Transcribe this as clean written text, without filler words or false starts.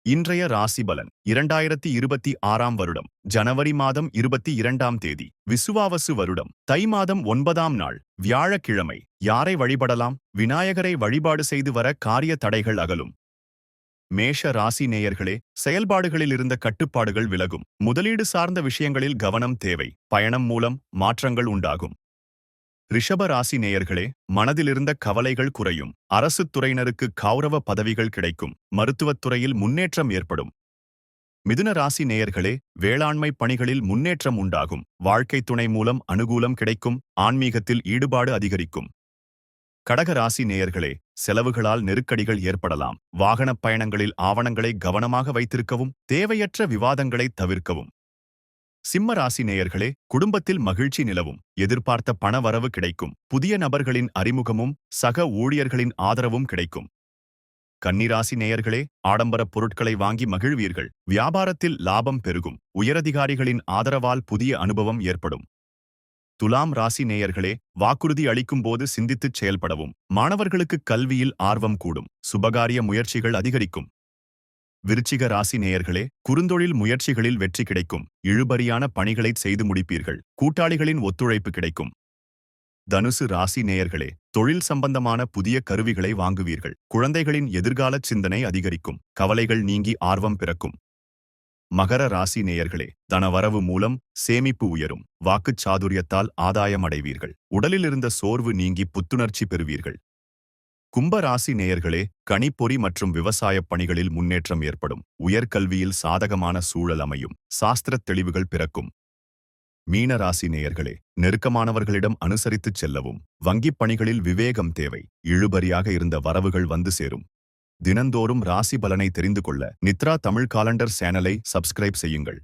இன்றைய ராசி பலன் 2026 வருடம் ஜனவரி மாதம் 22ஆம் தேதி விசுவாவசு வருடம் தை மாதம் 9ஆம் நாள் வியாழக்கிழமை. யாரை வழிபடலாம்? விநாயகரை வழிபாடு செய்து வர காரிய தடைகள் அகலும். மேஷ ராசி நேயர்களே, செயல்பாடுகளில் இருந்த கட்டுப்பாடுகள் விலகும். முதலீடு சார்ந்த விஷயங்களில் கவனம் தேவை. பயணம் மூலம் மாற்றங்கள் உண்டாகும். ரிஷப ராசி நேயர்களே, மனதிலிருந்த கவலைகள் குறையும். அரசுத் துறையினருக்கு கௌரவ பதவிகள் கிடைக்கும். மருத்துவத் துறையில் முன்னேற்றம் ஏற்படும். மிதுன ராசி நேயர்களே, வேளாண்மை பணிகளில் முன்னேற்றம் உண்டாகும். வாழ்க்கை துணை மூலம் அனுகூலம் கிடைக்கும். ஆன்மீகத்தில் ஈடுபாடு அதிகரிக்கும். கடக ராசி நேயர்களே, செலவுகளால் நெருக்கடிகள் ஏற்படலாம். வாகனப் பயணங்களில் ஆவணங்களை கவனமாக வைத்திருக்கவும். தேவையற்ற விவாதங்களை தவிர்க்கவும். சிம்ம ராசி நேயர்களே, குடும்பத்தில் மகிழ்ச்சி நிலவும். எதிர்பார்த்த பண வரவு கிடைக்கும். புதிய நபர்களின் அறிமுகமும் சக ஊழியர்களின் ஆதரவும் கிடைக்கும். கன்னிராசி நேயர்களே, ஆடம்பரப் பொருட்களை வாங்கி மகிழ்வீர்கள். வியாபாரத்தில் லாபம் பெருகும். உயரதிகாரிகளின் ஆதரவால் புதிய அனுபவம் ஏற்படும். துலாம் ராசி நேயர்களே, வாக்குறுதி அளிக்கும் போது சிந்தித்துச் செயல்படவும். மாணவர்களுக்கு கல்வியில் ஆர்வம் கூடும். சுபகாரிய முயற்சிகள் அதிகரிக்கும். விருச்சிக ராசி நேயர்களே, குறுந்தொழில் முயற்சிகளில் வெற்றி கிடைக்கும். இழுபறியான பணிகளை செய்து முடிப்பீர்கள். கூட்டாளிகளின் ஒத்துழைப்பு கிடைக்கும். தனுசு ராசி நேயர்களே, தொழில் சம்பந்தமான புதிய கருவிகளை வாங்குவீர்கள். குழந்தைகளின் எதிர்கால சிந்தனை அதிகரிக்கும். கவலைகள் நீங்கி ஆர்வம் பிறக்கும். மகர ராசி நேயர்களே, தனவரவு மூலம் சேமிப்பு உயரும். வாக்குச் சாதுரியத்தால் ஆதாயம் அடைவீர்கள். உடலில் இருந்த சோர்வு நீங்கி புத்துணர்ச்சி பெறுவீர்கள். கும்ப ராசி நேயர்களே, கணிப்பொறி மற்றும் விவசாயப் பணிகளில் முன்னேற்றம் ஏற்படும். உயர்கல்வியில் சாதகமான சூழல் அமையும். சாஸ்திரத் தெளிவுகள் பிறக்கும். மீன ராசி நேயர்களே, நெருக்கமானவர்களிடம் அனுசரித்துச் செல்லவும். வங்கிப் பணிகளில் விவேகம் தேவை. இழுபறியாக இருந்த வரவுகள் வந்து சேரும். தினந்தோறும் ராசி பலனை தெரிந்து கொள்ள நித்ரா தமிழ் காலண்டர் சேனலை சப்ஸ்கிரைப் செய்யுங்கள்.